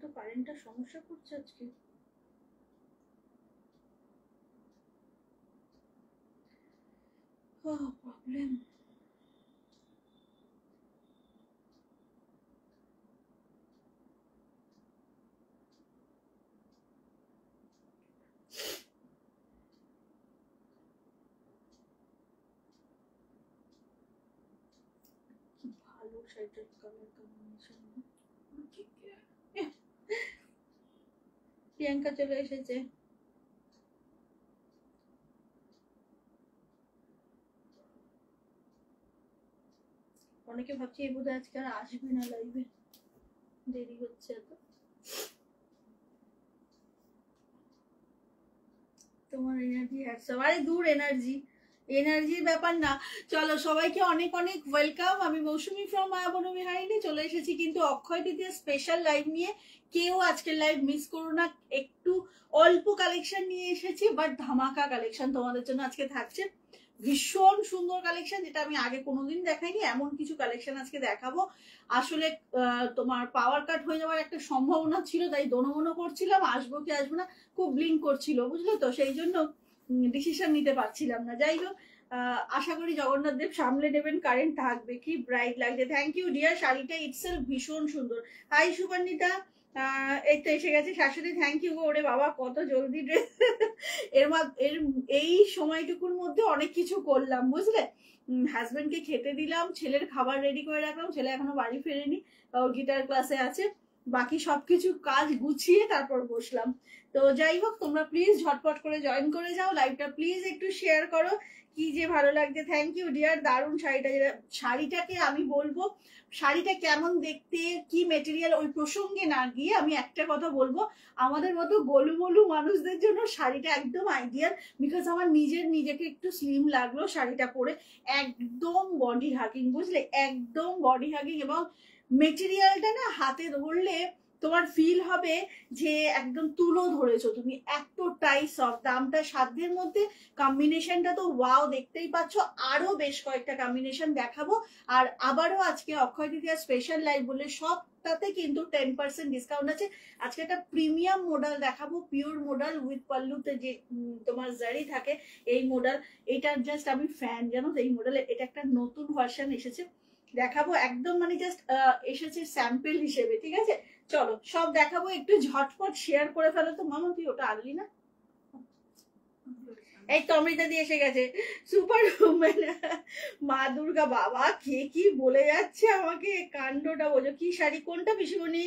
তো কারেন্টটা সমস্যা করছে আজকে। প্রবলেম। ভালো শাড়িটার কালার কম্বিনেশন। প্রিয়াঙ্কা চলে এসেছে। অনেকে ভাবছি এই বোধহয় আজকে আর আসবে না লাইভে, দেরি হচ্ছে এত। তোমার এনার্জি হ্যাটসঅ্যাপ। আরে দূর, এনার্জির ব্যাপার না। চলো সবাইকে অনেক অনেক ওয়েলকাম। আমি মৌসুমী ফ্রম মায়াবনবিহারিণী চলে এসেছি কিন্তু অক্ষয় তৃতীয়া স্পেশাল লাইভ নিয়ে। কেউ আজকের লাইভ মিস করো না। একটু অল্প কালেকশন নিয়ে এসেছি, বাট ধামাকা কালেকশন তোমাদের জন্য আজকে থাকছে। ভীষণ সুন্দর কালেকশন, যেটা আমি আগে কোনোদিন দেখাইনি। এমন কিছু কালেকশন আজকে দেখাবো। আসলে তোমার পাওয়ার কাট হয়ে যাওয়ার একটা সম্ভাবনা ছিল, তাই দোনোমনো করছিলাম আসবো কি আসবো না, খুব ব্লিঙ্ক করছিল বুঝলে তো, সেই জন্য ডিসিশন নিতে পারছিলাম না। যাই হোক, আশা করি জগন্নাথ দেব সামলে নেবেন। কারেন্ট থাকবে, কি ব্রাইট লাগছে। Thank you dear. শাড়িটা ইটসেলফ ভীষণ সুন্দর। হাই সুবর্ণিতা, এই তো এসে গেছে শাশুড়ি। থ্যাংক ইউ গো। ওরে বাবা কত জলদি ড্রেস। এর এই সময়টুকুর মধ্যে অনেক কিছু করলাম বুঝলে। হাজবেন্ডকে খেতে দিলাম, ছেলের খাবার রেডি করে রাখলাম, ছেলে এখনো বাড়ি ফেরেনি, গিটার ক্লাসে আছে। বাকি সবকিছু কাজ গুছিয়ে তারপর বসলাম। তো যাই হোক, তোমরা প্লিজ ঝটপট করে জয়েন করে যাও লাইভটা, প্লিজ একটু শেয়ার করো। কি যে ভালো লাগছে। Thank you dear. দারুণ শাড়িটা। শাড়িটাকে আমি বলবো শাড়িটা কেমন দেখতে, কি মেটেরিয়াল, ওই প্রসঙ্গে না গিয়ে আমি একটা কথা বলবো, আমাদের মতো গোলুমলু মানুষদের জন্য শাড়িটা একদম আইডিয়াল। বিকজ আমার নিজেকে একটু স্লিম লাগলো শাড়িটা পরে। একদম বডি হাগিং বুঝলে, একদম বডি হাগিং। এবং মেটেরিয়ালটা না হাতে ধরলে তোমার ফিল হবে যে একদম তুলো ধরেছো তুমি, এতটাই সফট। দামটা সাধ্যের মধ্যে, কম্বিনেশনটা তো ওয়াও, দেখতেই পাচ্ছ। আরো বেশ কয়েকটা কম্বিনেশন দেখাবো। আর আবারও আজকে অক্ষয় তৃতীয়া স্পেশাল লাইভ বলে সবটাতে কিন্তু 10% ডিসকাউন্ট আছে। আজকে একটা প্রিমিয়াম মডেল দেখাবো, পিওর মডেল উইথ পাল্লুতে যে তোমার জারি থাকে, এই মডেল। এটার জাস্ট আমি ফ্যান জানো তো এই মডেলের। এটা একটা নতুন ভার্সন এসেছে, দেখাবো। একদম মানে জাস্ট এসেছে স্যাম্পল হিসেবে, ঠিক আছে। চলো সব দেখাবো, একটু ঝটপট শেয়ার করে ফেলো তো। মামা তুই ওটা আনলি না? এই তো অমৃতা দিয়ে এসে গেছে। সুপার উমেন মা দুর্গা। বাবা কে কি বলে যাচ্ছে আমাকে, কাণ্ডটা বোঝো। কি শাড়ি, কোনটা পিসিমণি,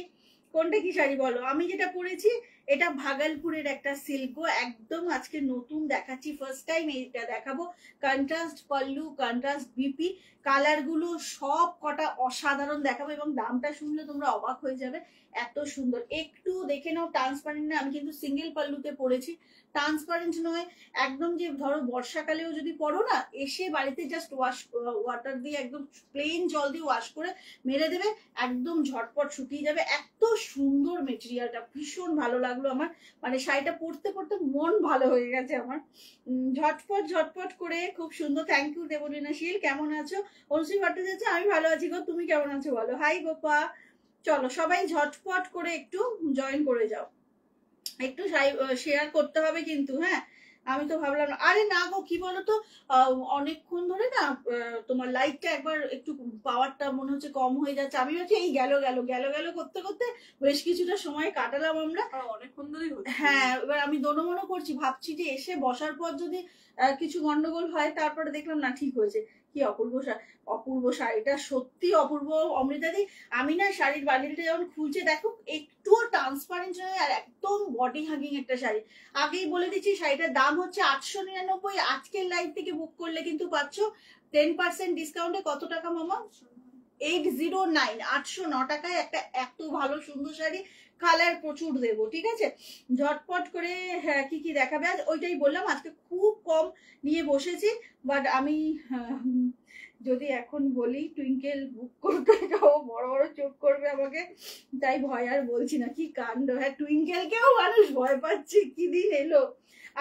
কোনটা কি শাড়ি বলো? আমি যেটা পরেছি এটা ভাগলপুরের একটা সিল্কো, একদম আজকে নতুন দেখাচ্ছি, ফার্স্ট টাইম এইটা দেখাবো। Contrast pallu, contrast BP, colour গুলো সব কটা অসাধারণ দেখাবো। এবং দামটা শুনলে তোমরা অবাক হয়ে যাবে, এত সুন্দর। একটু দেখে নাও, ট্রান্সপারেন্ট না। আমি কিন্তু সিঙ্গেল পাল্লুতে পরেছি, ট্রান্সপারেন্ট নয় একদম। যে ধরো বর্ষাকালেও যদি পড়ো না, এসে বাড়িতে জাস্ট ওয়াটার দিয়ে একদম প্লেন জল দিয়ে ওয়াশ করে মেরে দেবে, একদম ঝটপট শুকিয়ে যাবে। এত সুন্দর মেটেরিয়ালটা, ভীষণ ভালো লাগলো আমার। মানে শাড়িটা পরতে পরতে মন ভালো হয়ে গেছে আমার। ঝটপট করে খুব সুন্দর। থ্যাংক ইউ দেবলীনা শীল। কেমন আছো? অনুশ্রী ভট্টাচার্য, আমি ভালো আছি গো, তুমি কেমন আছো বলো? হাই গোপা। চলো সবাই ঝটপট করে একটু জয়েন করে যাও, একটু শেয়ার করতে হবে কিন্তু। হ্যাঁ, আমি তো ভাবলাম, আরে না গো, কি বলতো, অনেকক্ষণ ধরে না তোমার লাইটটা একবার একটু পাওয়ারটা মনে হচ্ছে কম হয়ে যাচ্ছে। আমি ভাবছি এই গেল করতে করতে বেশ কিছুটা সময় কাটালাম আমরা, অনেকক্ষণ ধরেই। হ্যাঁ, এবার আমি দোনোমনো করছি, ভাবছি যে এসে বসার পর যদি কিছু গন্ডগোল হয়, তারপরে দেখলাম না ঠিক হয়েছে। কি অপূর্ব শাড়িটা, সত্যি অপূর্ব অমৃতাদি। আমি না শাড়ির বান্ডিলটা যখন খুলছে দেখো, একটুও ট্রান্সপারেন্ট নয়, আর একদম বডি হাগিং একটা শাড়ি। আগেই বলে দিচ্ছি শাড়িটার দাম হচ্ছে 899। আজকের লাইভ থেকে বুক করলে কিন্তু পাচ্ছ 10% ডিসকাউন্টে। কত টাকা মামা? 809 809 টাকায় একটা এত ভালো সুন্দর শাড়ি, কালার প্রচুর দেবো, ঠিক আছে? ঝটপট করে হ্যাঁ কি কি দেখাবে আজ ওইটাই বললাম, আজকে খুব কম নিয়ে বসেছি। বাট আমি যদি এখন বলি টুইঙ্কেল বুক করতে যাও বড় বড় চোখ করবে আমাকে, তাই ভয় আর বলছি না। কি কাণ্ড, হ্যাঁ টুইঙ্কেলকেও মানুষ ভয় পাচ্ছে, কি দিন এলো।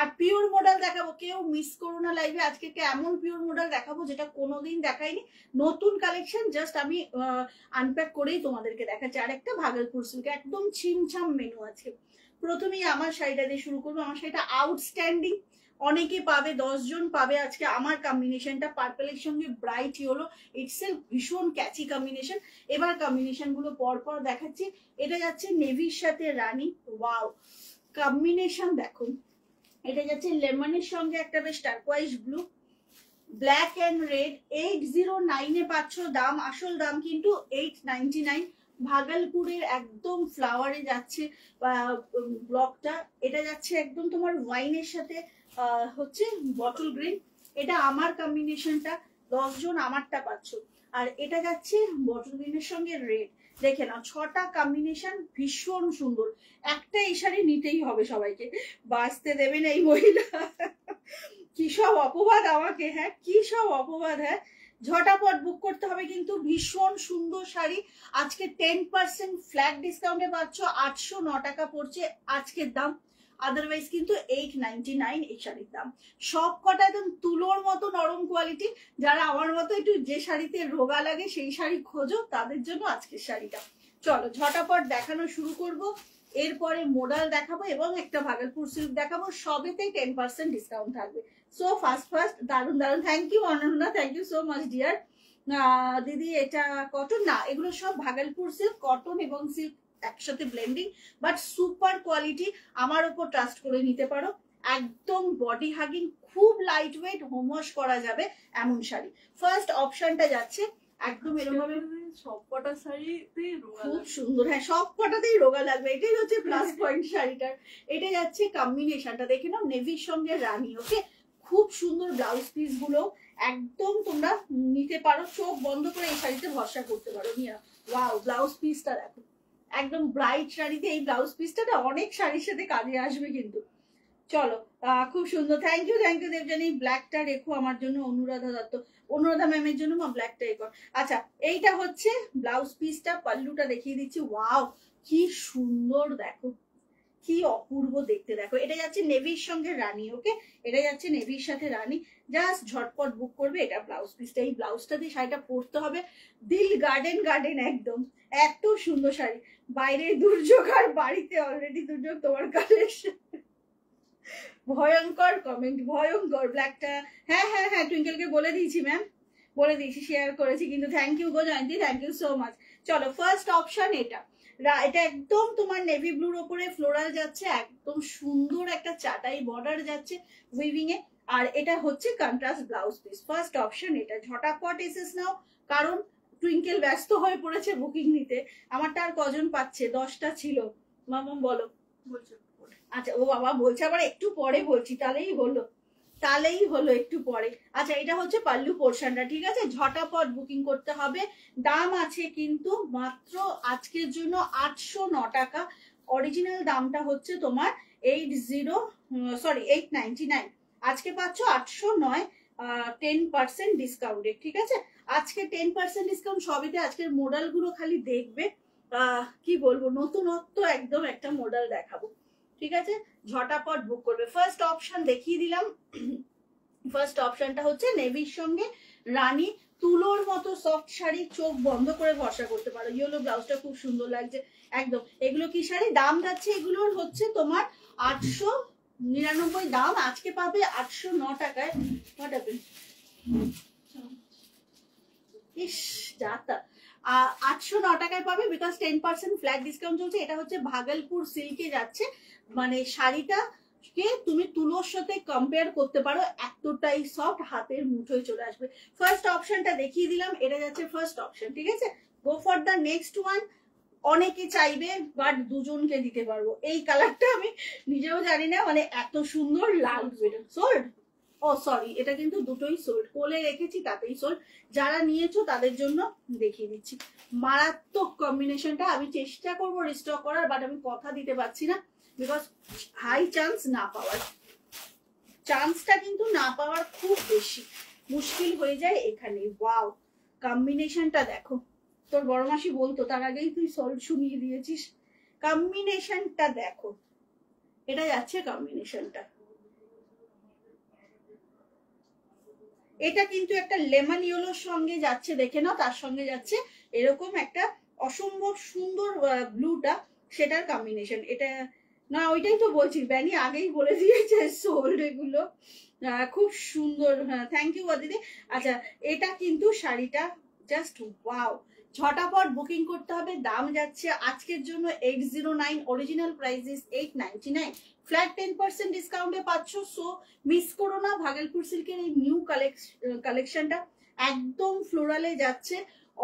আর পিওর মডেল দেখাবো, কেউ মিস করো না লাইভে। আজকে এমন পিওর মডেল দেখাবো যেটা কোনোদিন দেখাইনি, নতুন কালেকশন, জাস্ট আমি আনপ্যাক করেই তোমাদেরকে দেখাচ্ছি। আর একটা ভাগলপুর সিল্ক, একদম ছিমছাম মেনু আছে। প্রথমেই আমার শাড়িটা দিয়ে শুরু করবো। আমার শাড়িটা আউটস্ট্যান্ডিং, অনেকে পাবে, 10 জন পাবে আজকে। আমার কম্বিনেশনটা পার্পলের সঙ্গে ব্রাইট ইয়েলো, ইটসেলফ ভীষণ ক্যাচি কম্বিনেশন। এবার কম্বিনেশন গুলো পরপর দেখাচ্ছি। এটা যাচ্ছে নেভির সাথে রানী, ওয়াও কম্বিনেশন দেখো। এটা যাচ্ছে লেমনের সঙ্গে একটা বেশ turquoise blue, black and red. 809 এ পাচ্ছ, দাম আসল দাম কিন্তু 899। ভাগলপুরের একদম ফ্লাওয়ারে যাচ্ছে ব্লকটা। এটা যাচ্ছে একদম তোমার ওয়াইনের সাথে হচ্ছে বটল গ্রিন, এটা আমার কম্বিনেশনটা, 10 জন আমারটা পাচ্ছ। আর এটা যাচ্ছে বটল গ্রিনের সঙ্গে রেড, দেখে নাও 6টা কম্বিনেশন ভীষণ সুন্দর। একটা এই শাড়ি নিতেই হবে সবাইকে, বাঁচতে দেবে না এই মহিলা। কি সব অপবাদ আমাকে, হ্যাঁ কি সব অপবাদ, হ্যাঁ ঝটাপট বুক করতে হবে কিন্তু। ভীষণ সুন্দর শাড়ি, আজকে 10% ফ্ল্যাট ডিসকাউন্টে পাচ্ছ। 809 টাকা পড়ছে আজকের দাম, আদারওয়াইজ কিন্তু 899 এই শাড়ির দাম। সব কটা একদম তুলোর মতো নরম কোয়ালিটি। যারা আমার মতো একটু যে শাড়িতে রোগা লাগে সেই শাড়ি খোঁজো, তাদের জন্য আজকের শাড়িটা। চলো ঝটাপট দেখানো শুরু করব, এরপরে মোডাল দেখাবো এবং একটা ভাগলপুর সিল্ক দেখাবো, সবেতেই 10% ডিসকাউন্ট থাকবে। সো ফার্স্ট দারুন দারুন। Thank you Ananya, thank you so much dear. দিদি এটা কটন না, এগুলো সব ভাগলপুর সিল্ক, কটন এবং সিল্ক একসাথে ব্লেন্ডিং, বাট সুপার কোয়ালিটি। আমার উপর ট্রাস্ট করে নিতে পারো, একদম বডি হাগিং, খুব লাইট ওয়েট, হোম ওয়াশ করা যাবে এমন শাড়ি। ফার্স্ট অপশনটা যাচ্ছে একদম এরকম ভাবে, সবকটা শাড়িতে খুব সুন্দর, হ্যাঁ সব কটাতেই রোগা লাগবে, এটাই হচ্ছে প্লাস পয়েন্ট শাড়িটার। এটা যাচ্ছে কম্বিনেশনটা দেখে নাও, নেভির সঙ্গে রানী, ওকে খুব সুন্দর। ব্লাউজ পিস গুলো একদম তোমরা নিতে পারো, চোখ বন্ধ করে এই শাড়িতে ভরসা করতে পারো, নিয়ে ওয়াও ব্লাউজ পিসটা দেখো, একদম ব্রাইট শাড়িতে এই ব্লাউজ পিসটা না অনেক শাড়ির সাথে কাজে আসবে কিন্তু। চলো খুব সুন্দর, থ্যাংক ইউ দেবজানি। ব্ল্যাকটা রেখো আমার জন্য, অনুরাধা দত্ত, অনুরাধা ম্যামের জন্য মা ব্ল্যাকটা এ কর। আচ্ছা এইটা হচ্ছে ব্লাউজ পিসটা, পাল্লুটা দেখিয়ে দিচ্ছি। ওয়াও কি সুন্দর দেখো, কি অপূর্ব দেখতে দেখো। এটা যাচ্ছে নেভির সঙ্গে রানী, ওকে এটা যাচ্ছে নেভির সাথে রানী। জাস্ট ঝটপট বুক করবে। এটা ব্লাউজ পিসটা, এই ব্লাউজটা দিয়ে শাড়িটা পরতে হবে, দিল গার্ডেন গার্ডেন একদম, এত সুন্দর শাড়ি। বাইরে দুর্যোগ আর বাড়িতে অলরেডি দুর্যোগ, তোমার কালেকশন ভয়ঙ্কর কমেন্ট, ভয়ঙ্কর। ব্ল্যাকটা হ্যাঁ হ্যাঁ হ্যাঁ টুইঙ্কেলকে বলে দিয়েছি ম্যাম, বলে দিয়েছি, শেয়ার করেছি কিন্তু। থ্যাংক ইউ গো Jayanti, thank you so much. চলো ফার্স্ট অপশন এটা, এটা একদম তোমার নেভি ব্লুর ওপরে ফ্লোরাল যাচ্ছে, একদম সুন্দর একটা চাটাই বর্ডার যাচ্ছে উইভিং এ। আর এটা হচ্ছে contrast blouse piece. First option এটা, ঝটাপট এসেস নাও, কারণ টুইঙ্কেল ব্যস্ত হয়ে পড়েছে বুকিং নিতে। আমারটা আর কজন পাচ্ছে, 10টা ছিল। মামাম বলো, বলছো আচ্ছা ও বাবা বলছে আবার একটু পরে বলছি, তাহলেই হলো একটু পরে। আচ্ছা এটা হচ্ছে পাল্লু পোর্শনটা, ঠিক আছে ঝটাপট বুকিং করতে হবে। দাম আছে কিন্তু মাত্র আজকের জন্য 809 টাকা। অরিজিনাল দামটা হচ্ছে তোমার 899, আজকে পাচ্ছ 809, 10% ডিসকাউন্টে, ঠিক আছে আজকে 10% ডিসকাউন্ট সবেতে। আজকের মডেল গুলো খালি দেখবে, কি বলবো নতুনত্ব একদম একটা মডেল দেখাবো, ঠিক আছে ঝটাপট বুক করবে। ফার্স্ট অপশন দেখিয়ে দিলাম। ফার্স্ট অপশনটা হচ্ছে নেভির সঙ্গে রানী, তুলোর মতো সফট শাড়ি, চোখ বন্ধ করে ভরসা করতে পারো। ইয়েলো ব্লাউজটা খুব সুন্দর লাগছে একদম। এগুলো কি শাড়ি, দাম যাচ্ছে এগুলোর হচ্ছে তোমার 899 দাম, আজকে পাবে 809 টাকায়। ইস যাতা 809 টাকায় পাবে, বিকজ 10% ফ্ল্যাট ডিসকাউন্ট চলছে। এটা হচ্ছে ভাগলপুর সিল্কে যাচ্ছে, মানে শাড়িটা কে তুমি তুলোর সাথে কম্পেয়ার করতে পারো, এতটাই সফট, হাতের মুঠোয় চলে আসবে। ফার্স্ট অপশনটা দেখিয়ে দিলাম, এটা যাচ্ছে ফার্স্ট অপশন, ঠিক আছে go for the next one. অনেকে চাইবে বাট দুজনকে দিতে পারবো। এই কালারটা আমি নিজেও জানি না, মানে এত সুন্দর লাগবে। সোল্ড ও সরি, এটা কিন্তু দুটোই সোল্ড, কোলে রেখেছি তাতেই সোল্ড। যারা নিয়েছো তাদের জন্য দেখিয়ে দিচ্ছি। মারাত্মক কম্বিনেশনটা, আমি চেষ্টা করবো রিস্টক করার, বাট আমি কথা দিতে পারছি না, বিকজ হাই চান্স না পাওয়ার, চান্সটা কিন্তু না পাওয়ার খুব বেশি মুশকিল হয়ে যায় এখানে। ওয়াও, কম্বিনেশনটা দেখো, তোর বড় মাসি বলতো, তার আগেই তুই সোল্ড শুনিয়ে দিয়েছিস। কম্বিনেশনটা দেখো, এটা যাচ্ছে কম্বিনেশনটা। এটা কিন্তু একটা লেমন ইয়েলোর সঙ্গে যাচ্ছে, দেখে নাও, তার সঙ্গে যাচ্ছে এরকম একটা অসম্ভব সুন্দর ব্লুটা, সেটার কম্বিনেশন। এটা না, ওইটাই তো বলছি, ব্যানি আগেই বলে দিয়েছে সোল্ড এগুলো। খুব সুন্দর, হ্যাঁ থ্যাংক ইউ দিদি। আচ্ছা, এটা কিন্তু শাড়িটা জাস্ট ওয়াও, ঝটাপট বুকিং করতে হবে। দাম যাচ্ছে আজকের জন্য 809, অরিজিনাল প্রাইস ইস 899, ফ্ল্যাট 10% ডিসকাউন্টে পাচ্ছ। সো মিস করো না ভাগলপুর সিল্কের এই নিউ কালেকশনটা, একদম ফ্লোরালে যাচ্ছে,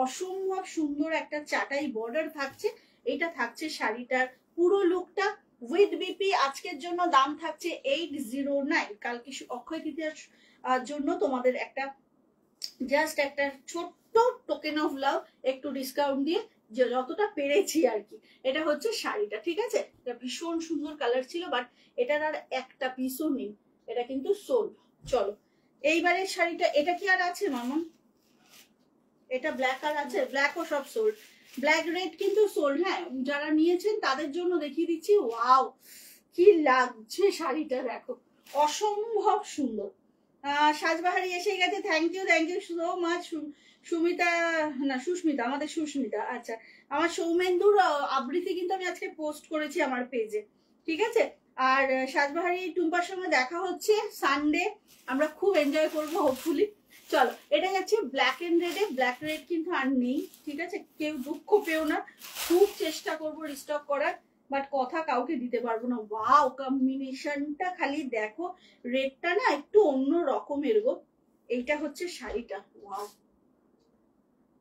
অসম্ভব সুন্দর একটা চাটাই বর্ডার থাকছে। এটা থাকছে শাড়িটার পুরো লুকটা উইথ বিপি। আজকের জন্য দাম থাকছে 809, কালকে অক্ষয় তৃতীয়ার জন্য তোমাদের একটা জাস্ট একটা ছোট্ট টোকেন অফ লাভ, একটু ডিসকাউন্ট দিয়ে যতটা পেরেছি আর কি। এটা হচ্ছে শাড়িটা, ঠিক আছে? এটা ভীষণ সুন্দর কালার ছিল, বাট এটার আর একটা পিসও নেই, এটা কিন্তু সোল্ড। চলো এইবারের শাড়িটা, এটা কি আর আছে মামন? এটা ব্ল্যাক আর আছে, ব্ল্যাকও সব সোল্ড, ব্ল্যাক রেড কিন্তু সোল্ড। হ্যাঁ, যারা নিয়েছেন তাদের জন্য দেখিয়ে দিচ্ছি। ওয়াও, কি লাগছে শাড়িটা, দেখো অসম্ভব সুন্দর। সাজবাহারি এসে গেছে, thank you so much. Sumita, না সুস্মিতা, আমাদের সুস্মিতা। আচ্ছা, আমার সৌমেন্দুর আবৃত্তি কিন্তু আমি আজকে পোস্ট করেছি আমার পেজে, ঠিক আছে? আর সাজবাহারি টুম্পার সঙ্গে দেখা হচ্ছে সানডে, আমরা খুব এনজয় করবো হোপফুলি। চলো, এটা যাচ্ছে ব্ল্যাক এন্ড রেডে, ব্ল্যাক রেড কিন্তু আর নেই, ঠিক আছে? কেউ দুঃখ পেও না, খুব চেষ্টা করবো রিস্টক করার, বাট কথা কাউকে দিতে পারবো না। ওয়াও, কম্বিনেশনটা খালি দেখো, রেডটা না একটু অন্য রকমের গো। এইটা হচ্ছে শাড়িটা, ওয়াও,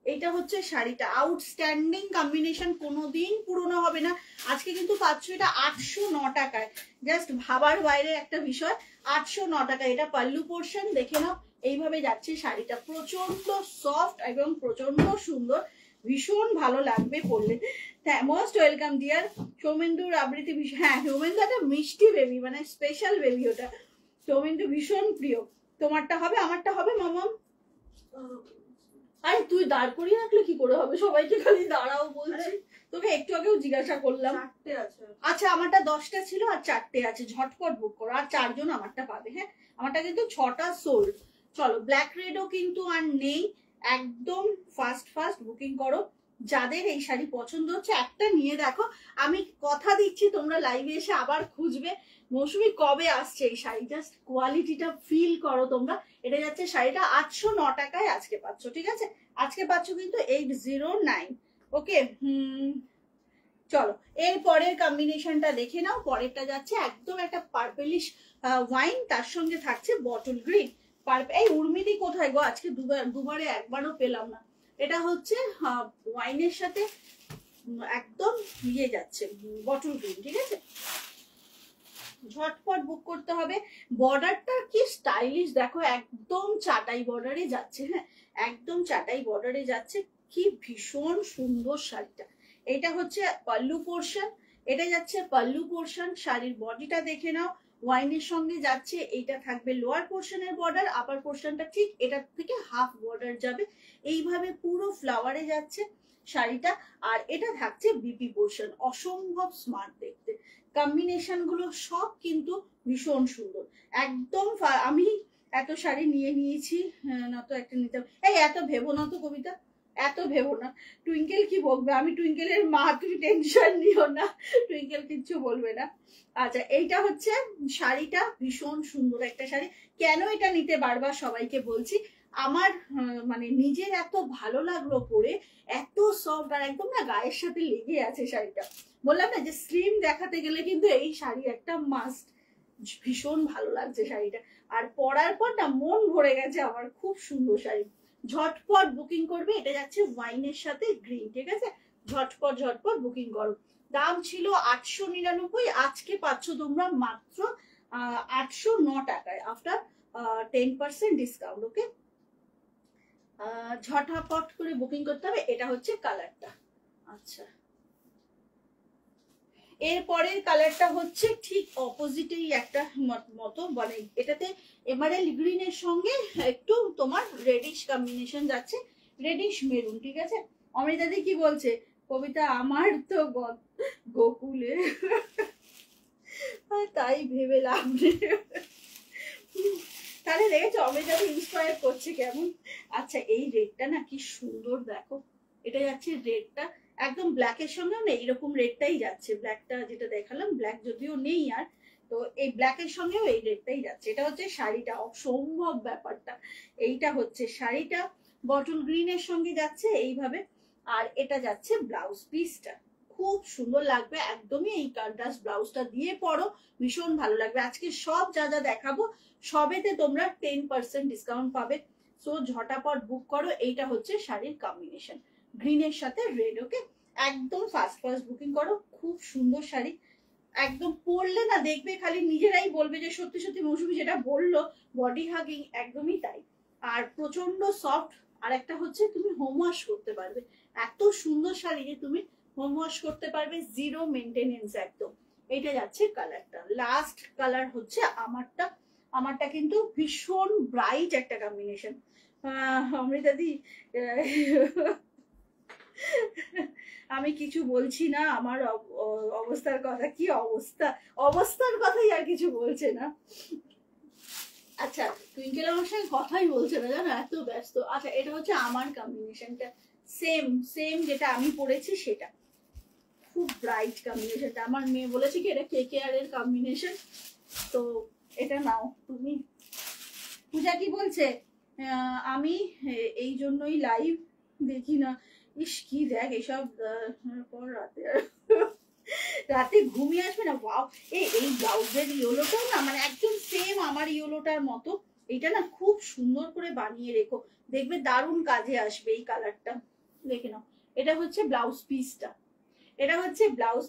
এইটা হচ্ছে শাড়িটা, আউটস্ট্যান্ডিং কম্বিনেশন, কোনোদিন পুরনো হবে না। আজকে কিন্তু পাচ্ছ এটা 809 টাকায়, জাস্ট ভাবার বাইরে একটা বিষয়, 809 টাকায়। এটা পাল্লু পোর্শন দেখে নাও, এইভাবে যাচ্ছে শাড়িটা, প্রচন্ড সফট এবং প্রচন্ড সুন্দর, ভীষণ ভালো লাগবে পরলে। হ্যাঁ, মোস্ট ওয়েলকাম ডিয়ার সৌমেন্দুর আবৃত্তি। হ্যাঁ, সৌমেন্দু একটা মিষ্টি বেবি, মানে স্পেশাল বেবি ওটা, সৌমেন্দু ভীষণ প্রিয়। তোমারটা হবে, আমারটা হবে মামাম। আরে তুই দাঁড় করিয়ে রাখলে কি করে হবে, সবাইকে খালি দাঁড়াও বলছি, তোকে একটু আগেও জিজ্ঞাসা করলাম। আচ্ছা, আমারটা 10টা ছিল আর 4টে আছে, ঝটপট বুক করো, আর 4 জন আমারটা পাবে। হ্যাঁ, আমারটা কিন্তু 6টা সোল্ড। চলো, ব্ল্যাক রেডও কিন্তু আর নেই, একদম ফাস্ট বুকিং করো। যাদের এই শাড়ি পছন্দ হচ্ছে একটা নিয়ে দেখো, আমি কথা দিচ্ছি তোমরা লাইভে এসে আবার খুঁজবে মৌসুমি কবে আসছে এই শাড়ি, জাস্ট কোয়ালিটিটা ফিল করো তোমরা। এটা যাচ্ছে শাড়িটা 809 টাকায় আজকে পাচ্ছ, ঠিক আছে? আজকে পাচ্ছ কিন্তু 809, ওকে। চলো, এর পরের কম্বিনেশনটা দেখে নাও। পরেরটা যাচ্ছে একদম একটা পার্পলিশ ওয়াইন, তার সঙ্গে থাকছে বটল গ্রিন। এই উর্মিদি কোথায় গো, আজকে দুবারে একবারও পেলাম না। এটা হচ্ছে ওয়াইনের সাথে একদম ইয়ে যাচ্ছে, বটল গ্রিন, ঠিক আছে? ঝটপট বুক করতে হবে। বর্ডারটা কি স্টাইলিশ দেখো, একদম চাটাই বর্ডারে যাচ্ছে। হ্যাঁ, একদম চাটাই বর্ডারে যাচ্ছে, কি ভীষণ সুন্দর শাড়িটা। এটা হচ্ছে পাল্লু পোর্শন, এটা যাচ্ছে পাল্লু পোর্শন। শাড়ির বডিটা দেখে নাও, ওয়াইনের সঙ্গে যাচ্ছে। এইটা থাকবে লোয়ার পোর্শনের বর্ডার, আপার পোর্শনটা ঠিক এটার থেকে হাফ বর্ডার যাবে, এইভাবে পুরো ফ্লাওয়ারে যাচ্ছে শাড়িটা। আর এটা থাকছে বিপি পোর্শন, অসম্ভব স্মার্ট দেখতে। কম্বিনেশন গুলো সব কিন্তু ভীষণ সুন্দর, একদম। আমি এত শাড়ি নিয়ে নিয়েছি, না তো একটা নিতে, এই এত ভেবো না তো কবিতা, এত ভেবো না। টুইঙ্কেল কি বলবে, আমি টুইঙ্কেলের মা, তুমি টেনশন নিও না, টুইঙ্কেল কিচ্ছু বলবে না। আচ্ছা, এইটা হচ্ছে শাড়িটা, ভীষণ সুন্দর একটা শাড়ি। কেন এটা নিতে বারবার সবাইকে বলছি, আমার মানে নিজের এত ভালো লাগলো পরে, এত সফট, আর একদম না গায়ের সাথে লেগে আছে শাড়িটা। বললাম না যে স্লিম দেখাতে গেলে কিন্তু এই শাড়ি একটা মাস্ট, ভীষণ ভালো লাগছে শাড়িটা। আর পরার পর না মন ভরে গেছে আমার, খুব সুন্দর শাড়ি। ঝটপট বুকিং করবে, এটা যাচ্ছে ওয়াইনের সাথে গ্রিন, ঠিক আছে? ঝটপট বুকিং করো। দাম ছিল 899, আজকে পাচ্ছ তোমরা মাত্র 809 টাকায়, আফটার 10% ডিসকাউন্ট। ওকে, ঝটাপট করে বুকিং করতে হবে। এটা হচ্ছে কালারটা। আচ্ছা, এরপরের কালারটা হচ্ছে ঠিক অপোজিটেই একটা মতো, মানে এটাতে এমারেল্ড গ্রিনের সঙ্গে একটু তোমার রেডিশ কম্বিনেশন যাচ্ছে, রেডিশ মেরুন। ঠিক আছে, অমৃতাদি কি বলছে? কবিতা, আমার তো গোকুলে তাই ভেবে লাভ নেই। তাহলে দেখেছো অমৃতাদি ইন্সপায়ার করছে কেমন। আচ্ছা, এই রেডটা না কি সুন্দর, দেখো এটা যাচ্ছে রেডটা একদম ব্ল্যাকের সঙ্গেও নেই, এরকম রেডটাই যাচ্ছে, ব্ল্যাকটা যেটা দেখালাম, ব্ল্যাক যদিও নেই আর, তো এই ব্ল্যাকের সঙ্গেও এই রেডটাই যাচ্ছে। এটা হচ্ছে শাড়িটা, অসম্ভব ব্যাপারটা। এইটা হচ্ছে শাড়িটা, বটল গ্রিনের সঙ্গে যাচ্ছে এইভাবে, আর এটা যাচ্ছে ব্লাউজ পিসটা। খুব সুন্দর লাগবে, একদমই এই কন্ট্রাস্ট ব্লাউজটা দিয়ে পরো, ভীষণ ভালো লাগবে। আজকে সব যা যা দেখাবো সবেতে তোমরা 10% ডিসকাউন্ট পাবে। সো ঝটাপট বুক করো। এইটা হচ্ছে শাড়ির কম্বিনেশন, গ্রিনের সাথে রেড। ওকে, একদম ফাস্ট বুকিং করো। খুব সুন্দর শাড়ি, একদম পরলে না দেখবে খালি নিজেরাই বলবে যে সত্যি সত্যি মৌসুমী যেটা বললো বডি হাগিং, একদমই তাই। আর প্রচন্ড সফট, আর একটা হচ্ছে তুমি হোম ওয়াশ করতে পারবে, এত সুন্দর শাড়ি যে তুমি হোম ওয়াশ করতে পারবে, জিরো মেনটেনেন্স একদম। এইটা যাচ্ছে কালারটা। লাস্ট কালার হচ্ছে আমারটা কিন্তু ভীষণ ব্রাইট একটা কম্বিনেশন। অমৃতাদি আমি কিছু বলছি না, আমার অবস্থার কথা, কি অবস্থার কথাই আর কিছু বলছে না। আচ্ছা, টুইঙ্কেল আমার সঙ্গে কথাই বলছে না, জানো, এত ব্যস্ত। আচ্ছা, এটা হচ্ছে আমার কম্বিনেশনটা, সেম যেটা আমি পড়েছি সেটা, খুব ব্রাইট কম্বিনেশনটা। আমার মেয়ে বলেছে কি এটা KKR এর কম্বিনেশন, তো এটা নাও তুমি। পূজা কি বলছে? আমি এই জন্যই লাইভ দেখি না। ইস, কি দেখ এসব পর রাতে ঘুমিয়ে আসবে না। ওয়াও, এই ব্লাউজের ইয়েলোটাও না মানে একদম সেম আমার ইয়েলোটার মতো। এইটা না খুব সুন্দর করে বানিয়ে রেখো, দেখবে দারুণ কাজে আসবে এই কালারটা। দেখে নাও, এটা হচ্ছে ব্লাউজ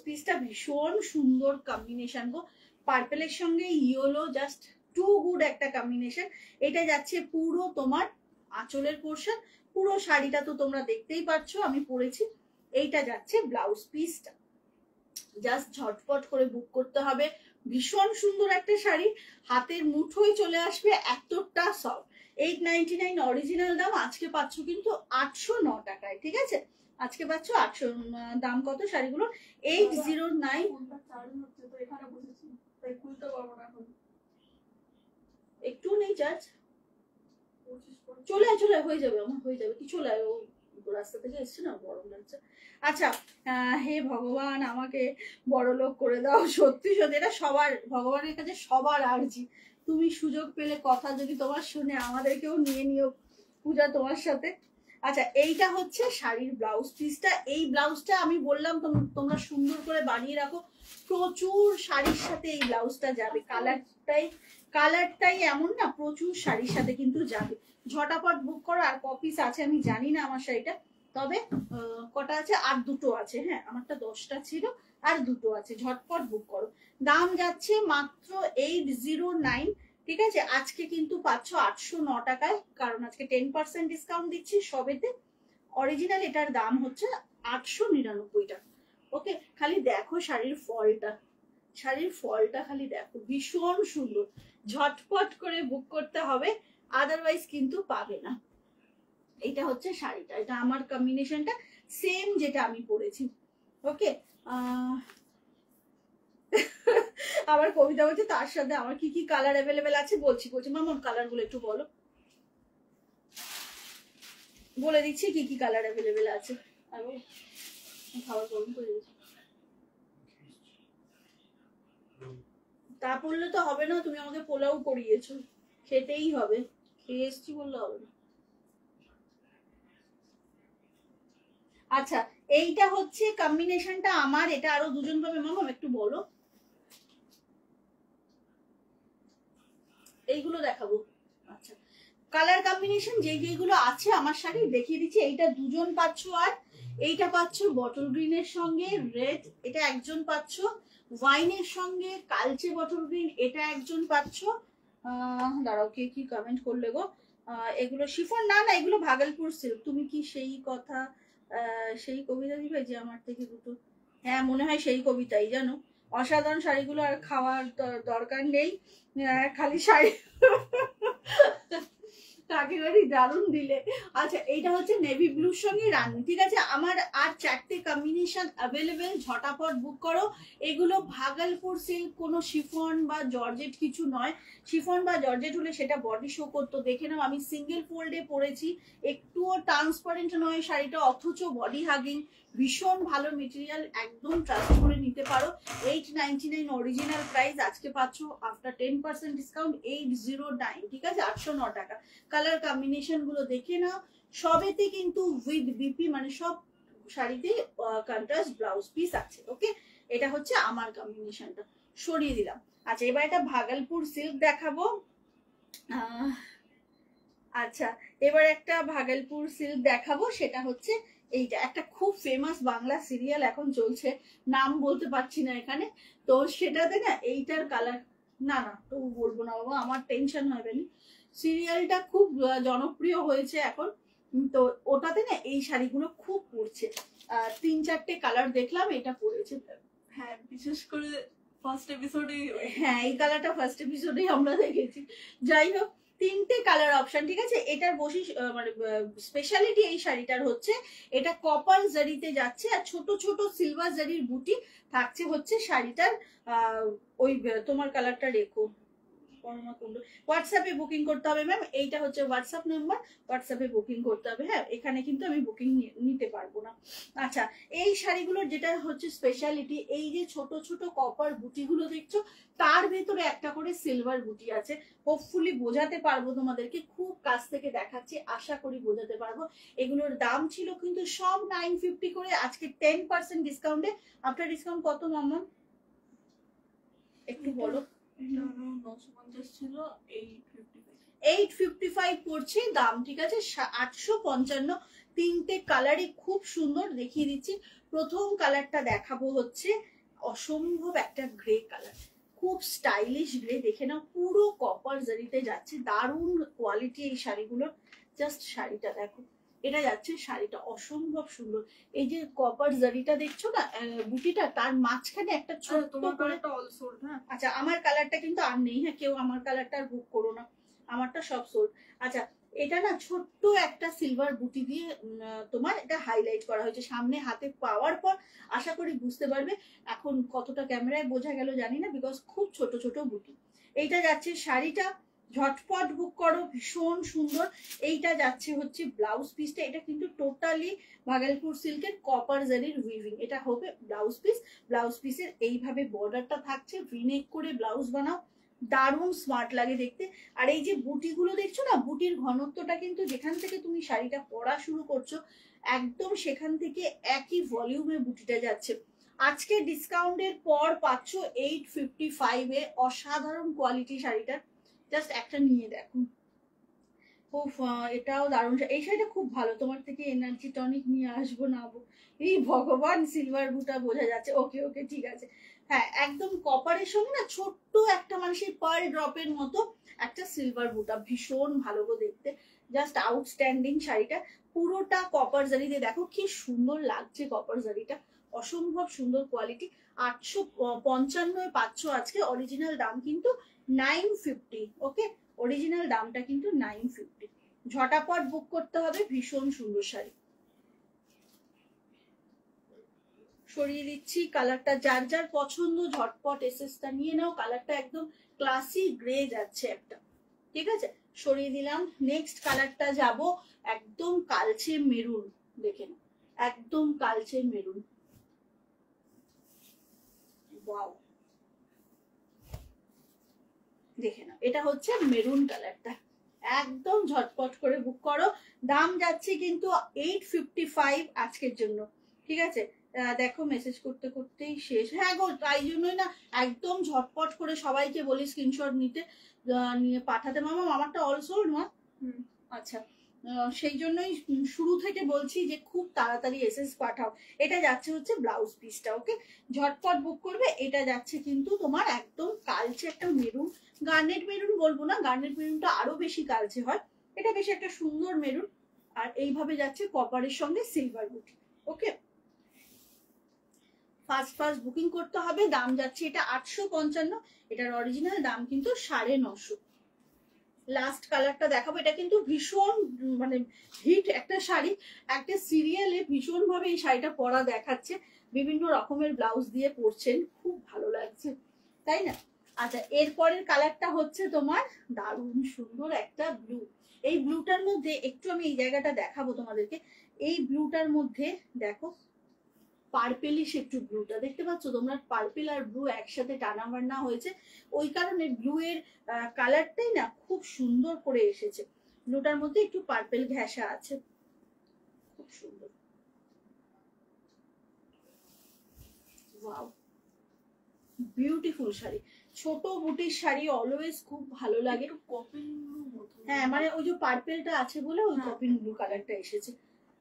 পিসটা, ভীষণ সুন্দর কম্বিনেশন গো। পার্পেলের সঙ্গে ইয়েলো, জাস্ট টু গুড একটা কম্বিনেশন। এটা যাচ্ছে পুরো তোমার আঁচলের পোর্শন, পুরো শাড়িটা তো তোমরা দেখতেই পাচ্ছ আমি পরেছি। এইটা যাচ্ছে ব্লাউজ পিসটা। জাস্ট ঝটপট করে বুক করতে হবে। ভীষণ সুন্দর একটা শাড়ি, হাতের মুঠোয় চলে আসবে, এতটা সফট। 899 অরিজিনাল দাম, আজকে পাচ্ছ কিন্তু 809 টাকায়। ঠিক আছে, আজকে পাচ্ছ 800। দাম কত শাড়িগুলো? 809। একটু নেই চার্জ, চলে হয়ে যাবে, আমার হয়ে যাবে। কি চলে আয়, ও রাস্তা থেকে এসছে না, গরম লাগছে। আচ্ছা, হে ভগবান আমাকে বড় লোক করে দাও, সত্যি সত্যি এটা সবার, ভগবানের কাছে সবার আর্জি। তুমি সুযোগ পেলে কথা যদি তোমার শুনে আমাদেরকেও নিয়ে নিও পূজা তোমার সাথে। আচ্ছা, এইটা হচ্ছে শাড়ির ব্লাউজ পিসটা। এই ব্লাউজটা আমি বললাম তোমরা সুন্দর করে বানিয়ে রাখো, প্রচুর শাড়ির সাথে এই ব্লাউজটা যাবে। কালারটাই এমন না, প্রচুর শাড়ির সাথে কিন্তু যাবে। ঝটাপট বুক করো। আর কপিস আছে আমি জানি না আমার শাড়িটা, তবে কটা আছে, আর দুটো আছে। হ্যাঁ, আমারটা 10টা ছিল, আর দুটো আছে। ঝটপট বুক করো। দাম যাচ্ছে মাত্র 809। ঠিক আছে, আজকে কিন্তু পাচ্ছ 809 টাকায়, কারণ আজকে 10% ডিসকাউন্ট দিচ্ছি সবেতে। অরিজিনাল এটার দাম হচ্ছে 899 টাকা। ওকে, খালি দেখো শাড়ির ফলটা খালি দেখো, ভীষণ সুন্দর। ঝটপট করে বুক করতে হবে, আদারওয়াইজ কিন্তু পাবে না। এটা হচ্ছে শাড়িটা, এটা আমার কম্বিনেশনটা সেম যেটা আমি পরেছি। ওকে, আবার কবিতা বলছে তার সাথে আমার কি কি কালার অ্যাভেলেবেল আছে বলছি মামন, কালার গুলো একটু বলো। বলে দিচ্ছি কি কি কালার অ্যাভেলেবেল আছে। আমি খাবার গরম করে দিচ্ছি। তা বললে তো হবে না, তুমি আমাকে পোলাও করিয়েছো, খেতেই হবে, খেয়ে এসছি বললে হবে না। আচ্ছা, এইটা হচ্ছে কম্বিনেশনটা আমার, এটা আরো দুজন পাবে। মামাম একটু বলো, এইগুলো দেখাবো। আচ্ছা, কালার কম্বিনেশন যেগুলো আছে আমার শাড়ি দেখিয়ে দিচ্ছি। এইটা দুজন পাচ্ছ, আর এইটা পাচ্ছ বটল গ্রিনের সঙ্গে রেড, এটা একজন পাচ্ছ। ওয়াইনের সঙ্গে কালচে বটল গ্রিন, এটা একজন পাচ্ছ। দাঁড়াও, কে কি কমেন্ট করলে গো? এগুলো শিফন না, না এগুলো ভাগলপুর সিল্ক। তুমি কি সেই কথা সেই কবিতা দিবে যে আমার থেকে দুটো? হ্যাঁ মনে হয় সেই কবিতাই, জানো অসাধারণ শাড়িগুলো আর খাওয়ার দরকার নেই, খালি শাড়ি কাকিমারি দারুণ দিলে। আচ্ছা এইটা হচ্ছে নেভি ব্লুর সঙ্গে রানী, ঠিক আছে। আমার আর 4টে কম্বিনেশন অ্যাভেলেবেল, ঝটাপট বুক করো। এগুলো ভাগলপুর সিল্ক, কোনো শিফন বা জর্জেট কিছু নয়। শিফন বা জর্জেট হলে সেটা বডি শো করতো, দেখে নাও আমি সিঙ্গেল ফোল্ডে পরেছি, একটুও ট্রান্সপারেন্ট নয় শাড়িটা, অথচ বডি হাগিং, ভীষণ ভালো মেটেরিয়াল, একদম ট্রাস্ট করে নিতে পারো। 899 অরিজিনাল প্রাইস, আজকে পাচ্ছ আফটার 10% ডিসকাউন্ট 809, ঠিক আছে 809 টাকা। কালার কম্বিনেশন গুলো দেখে নাও, সবেতে কিন্তু উইথ বিপি, মানে সব শাড়িতে কন্ট্রাস্ট ব্লাউজ পিস আছে। ওকে, এটা হচ্ছে আমার কম্বিনেশনটা, সরিয়ে দিলাম। আচ্ছা এবার এটা ভাগলপুর সিল্ক দেখাবো। আচ্ছা এবার একটা ভাগলপুর সিল্ক দেখাবো, সেটা হচ্ছে এইটা, একটা খুব ফেমাস বাংলা সিরিয়াল এখন চলছে, নাম বলতে পারছি না এখানে, তো সেটাতে না এইটার কালার, না না তো বলবো না বাবা, আমার টেনশন হবে না। সিরিয়ালটা খুব জনপ্রিয় হয়েছে এখন, তো ওটাতে না এই শাড়িগুলো খুব পরছে। 3-4টে কালার দেখলাম, এটা পরেছে। হ্যাঁ বিশেষ করে ফার্স্ট এপিসোডে। হ্যাঁ এই কালারটা ফার্স্ট এপিসোডেই আমরা দেখেছি। যাই হোক 3টে কালার অপশন, ঠিক আছে। এটার মানে স্পেশালিটি এই শাড়িটার হচ্ছে এটা কপার জারিতে যাচ্ছে, আর ছোট ছোট সিলভার জারির বুটি থাকছে হচ্ছে শাড়িটার। ওই তোমার কালারটা রেখো, হোয়াটসঅ্যাপে বুকিং করতে হবে ম্যাম, এইটা হচ্ছে হোয়াটসঅ্যাপ নাম্বার, হোয়াটসঅ্যাপে বুকিং করতে হবে। হ্যাঁ এখানে কিন্তু আমি বুকিং নিতে পারবো না। আচ্ছা এই শাড়িগুলোর যেটা হচ্ছে স্পেশালিটি, এই যে ছোট ছোট কপার বুটিগুলো দেখছো, তার ভেতরে একটা করে সিলভার বুটি আছে। হোপফুলি বোঝাতে পারবো তোমাদেরকে, খুব কাছ থেকে দেখাচ্ছি, আশা করি বোঝাতে পারবো। এগুলোর দাম ছিল কিন্তু সব 950 করে, আজকে 10% ডিসকাউন্টে। আফটার ডিসকাউন্ট কত মাম্মা একটু বলো? 950 ছিল, 855 পড়ছে দাম, ঠিক আছে 855। 3টে কালারই খুব সুন্দর, দেখিয়ে দিচ্ছি। প্রথম কালারটা দেখাবো হচ্ছে অসম্ভব একটা গ্রে কালার, খুব স্টাইলিশ গ্রে, দেখে নাও পুরো কপার জারিতে যাচ্ছে, দারুণ কোয়ালিটি এই শাড়িগুলোর। জাস্ট শাড়িটা দেখো, এটা যাচ্ছে শাড়িটা অসম্ভব সুন্দর। এই যে কপার জারিটা দেখছো না বুটিটা, তার মাঝখানে একটা ছোট্ট করে। হ্যাঁ আচ্ছা আমার কালারটা কিন্তু আর নেই, হ্যাঁ কেউ আমার কালারটা আর বুক করো না, আমারটা সব সোল্ড। আচ্ছা এটা না ছোট্ট একটা সিলভার বুটি দিয়ে তোমার এটা হাইলাইট করা হয়েছে, সামনে হাতে পাওয়ার পর আশা করি বুঝতে পারবে। এখন কতটা ক্যামেরায় বোঝা গেল জানি না, বিকজ খুব ছোট ছোট বুটি। এইটা যাচ্ছে শাড়িটা, ঝটপট বুক করো, ভীষণ সুন্দর। এইটা যাচ্ছে হচ্ছে ব্লাউজ পিসটা, এটা কিন্তু টোটালি ভাগলপুর সিল্কের কপার জারির উইভিং, এটা হবে ব্লাউজ পিস। ব্লাউজ পিসের এইভাবে বর্ডারটা থাকছে, ভিনেক করে ব্লাউজ বানাও, দারুণ স্মার্ট লাগে দেখতে। আর এই যে বুটিগুলো দেখছো না, বুটির ঘনত্বটা কিন্তু যেখান থেকে তুমি শাড়িটা পরা শুরু করছো একদম সেখান থেকে একই ভলিউমে বুটিটা যাচ্ছে। আজকে ডিসকাউন্টের পর পাচ্ছ 855 এ, অসাধারণ কোয়ালিটি শাড়িটা, জাস্ট একটা নিয়ে দেখো। উফ এটাও দারুণ, এই শাড়িটা খুব ভালো, তোমার থেকে এনার্জি টনিক নিয়ে আসবো না। এই ভগবান সিলভার বুটা বোঝা যাচ্ছে, ওকে ওকে ঠিক আছে। হ্যাঁ একদম কপারের সঙ্গে না ছোট্ট একটা মানুষের পার ড্রপের মতো একটা সিলভার বুটা, ভীষণ ভালো গো দেখতে, জাস্ট আউটস্ট্যান্ডিং শাড়িটা। পুরোটা কপার জারিতে, দেখো কি সুন্দর লাগছে কপার জারিটা, অসম্ভব সুন্দর কোয়ালিটি। 855 পাচ্ছ আজকে, অরিজিনাল দাম কিন্তু 950। ওকে অরিজিনাল দামটা কিন্তু 950, ঝটাপট বুক করতে হবে, ভীষণ সুন্দর শাড়ি। সরিয়ে দিচ্ছি কালারটা, যার যার পছন্দ ঝটপট এসএসটা নিয়ে নাও, কালারটা একদম ক্লাসি গ্রে যাচ্ছে একটা, ঠিক আছে সরিয়ে দিলাম। নেক্সট কালারটা যাব একদম কালচে মেরুন, দেখে নাও একদম কালচে মেরুন, ওয়াও দেখে নাও, এটা হচ্ছে মেরুন কালারটা, একদম ঝটপট করে বুক করো। দাম যাচ্ছে কিন্তু 855 আজকের জন্য, ঠিক আছে। দেখো মেসেজ করতে করতেই শেষ, হ্যাঁ গো তাই জন্যই না একদম ঝটপট করে সবাইকে বলি স্ক্রিনশট নিতে, নিয়ে পাঠাতে। মামা আমারটা অল সোল্ড মা। আচ্ছা সেই জন্যই শুরু থেকে বলছি যে খুব তাড়াতাড়ি এসএস পাঠাও। এটা যাচ্ছে হচ্ছে ব্লাউজ পিসটা, ওকে, ঝটপট বুক করবে। এটা যাচ্ছে কিন্তু তোমার একদম কালচে একটা মেরুন, গার্নেট মেরুন বলবো না, গার্নেট মেরুনটা আরো বেশি কালচে হয়, এটা বেশি একটা সুন্দর মেরুন। আর এইভাবে যাচ্ছে কপারের সঙ্গে সিলভার বুটি, ওকে। ফার্স্ট ফার্স্ট বুকিং করতে হবে। দাম যাচ্ছে এটা 855, এটার অরিজিনাল দাম কিন্তু 950। লাস্ট কালারটা দেখাবো, এটা কিন্তু ভীষণ মানে হিট একটা শাড়ি, একটা সিরিয়ালে ভীষণ ভাবে এই শাড়িটা পরা দেখাচ্ছে, বিভিন্ন রকমের ব্লাউজ দিয়ে পরছেন, খুব ভালো লাগছে, তাই না? আচ্ছা, এরপরের কালারটা হচ্ছে তোমার দারুণ সুন্দর একটা ব্লু। এই ব্লুটার মধ্যে একটু আমি এই জায়গাটা দেখাবো তোমাদেরকে। এই ব্লুটার মধ্যে দেখো পার্পেলিশ একটু ব্লুটা দেখতে পাচ্ছ তোমরা, পার্পেল আর ব্লু একসাথে টানা বান্না হয়েছে, ওই কারণে ব্লু এর কালারটাই না খুব সুন্দর করে এসেছে। ব্লুটার মধ্যে একটু পার্পেল ঘেঁষা আছে, খুব সুন্দর। ওয়াও, বিউটিফুল শাড়ি, ছোট বুটির শাড়ি অলওয়েজ খুব ভালো লাগে। কপিল ব্লু মতো, হ্যাঁ মানে ওই যে পার্পেলটা আছে বলে ওই কপিল ব্লু কালারটা এসেছে।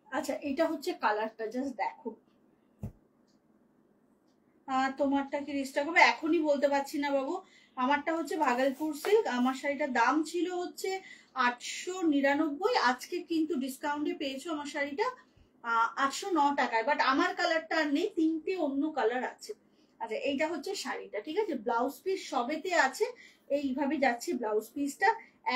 আচ্ছা, এটা হচ্ছে কালারটা, জাস্ট দেখো। তোমারটা কি রিস্টাক হবে এখনই বলতে পারছি না বাবু। আমারটা হচ্ছে ভাগলপুর সিল্ক, আমার শাড়িটার দাম ছিল হচ্ছে 899, আজকে কিন্তু ডিসকাউন্টে পেয়েছো আমার শাড়িটা 809 টাকায়। বাট আমার কালারটা আর নেই, তিনটে অন্য কালার আছে। আচ্ছা, এইটা হচ্ছে শাড়িটা, ঠিক আছে, ব্লাউজ পিস সবেতে আছে, এইভাবে যাচ্ছে ব্লাউজ পিসটা।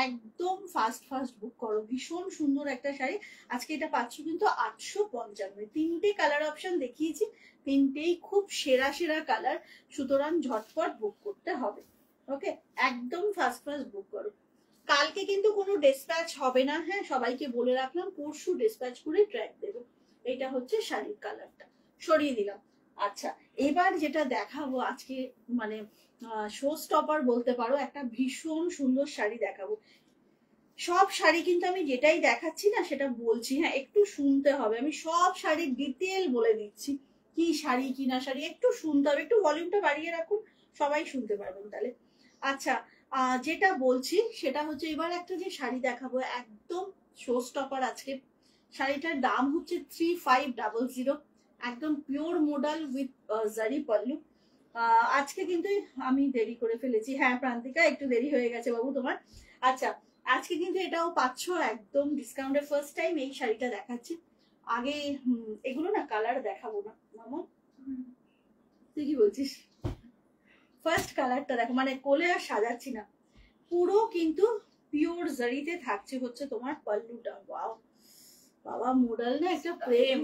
একদম ফাস্ট ফাস্ট বুক করো, ভীষণ সুন্দর একটা শাড়ি। আজকে এটা পাচ্ছ কিন্তু 855, তিনটে কালার অপশন দেখিয়েছি, তিনটেই খুব সেরা সেরা কালার, সুতরাং ঝটপট বুক করতে হবে, ওকে, একদম ফাস্ট ফাস্ট বুক করো। কালকে কিন্তু কোনো ডিসপ্যাচ হবে না, হ্যাঁ সবাইকে বলে রাখলাম, পরশু ডিসপ্যাচ করে ট্র্যাক দেবো। এটা হচ্ছে শাড়ির কালারটা, সরিয়ে দিলাম। আচ্ছা, এবার যেটা দেখাবো আজকে মানে শো স্টপার বলতে পারো, একটা ভীষণ সুন্দর শাড়ি দেখাবো। সব শাড়ি কিন্তু আমি যেটাই দেখাচ্ছি না সেটা বলছি, হ্যাঁ একটু শুনতে হবে, আমি সব শাড়ির ডিটেল বলে দিচ্ছি, কি শাড়ি কি না শাড়ি, একটু শুনতে হবে, একটু ভলিউমটা বাড়িয়ে রাখুন, সবাই শুনতে পারবেন তাহলে। আচ্ছা, যেটা বলছি সেটা হচ্ছে এবার একটা যে শাড়ি দেখাবো একদম শো স্টপার আজকে। শাড়িটার দাম হচ্ছে 3500, একদম পিওর মডাল উইথ জারি পল্লু। আজকে কিন্তু আমি দেরি করে ফেলেছি, হ্যাঁ প্রান্তিকা একটু দেরি হয়ে গেছে বাবু তোমার। আচ্ছা, আজকে কিন্তু এটাও পাচ্ছ একদম ডিসকাউন্টে, ফার্স্ট টাইম এই শাড়িটা দেখাচ্ছি। আগে এগুলো না কালার দেখাবো না মামা, তুই কি বলছিস? ফার্স্ট কালারটা দেখো, মানে কোলে আর সাজাচ্ছি না, পুরো কিন্তু পিওর জারিতে থাকছে হচ্ছে তোমার পল্লুটা। ওয়াও বাবা, মোডাল না একটা প্রেম,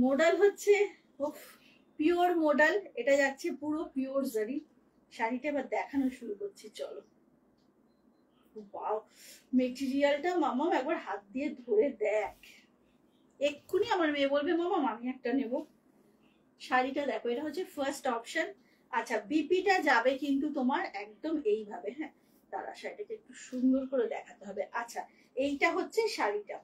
মোডাল হচ্ছে পিওর মোডাল, এটা যাচ্ছে পুরো পিওর জারি। শাড়িটা এবার দেখানো শুরু করছি, চলো। ওয়াও, মেটেরিয়ালটা মামা একবার হাত দিয়ে ধরে দেখ, এক্ষুনি আমার মেয়ে বলবে মামা আমি একটা নেব। শাড়িটা দেখো, এটা হচ্ছে ফার্স্ট অপশন। আচ্ছা, বিপিটা যাবে কিন্তু তোমার একদম এইভাবে, হ্যাঁ তারা শাড়িটাকে একটু সুন্দর করে দেখাতে হবে। আচ্ছা, এইটা হচ্ছে শাড়িটা,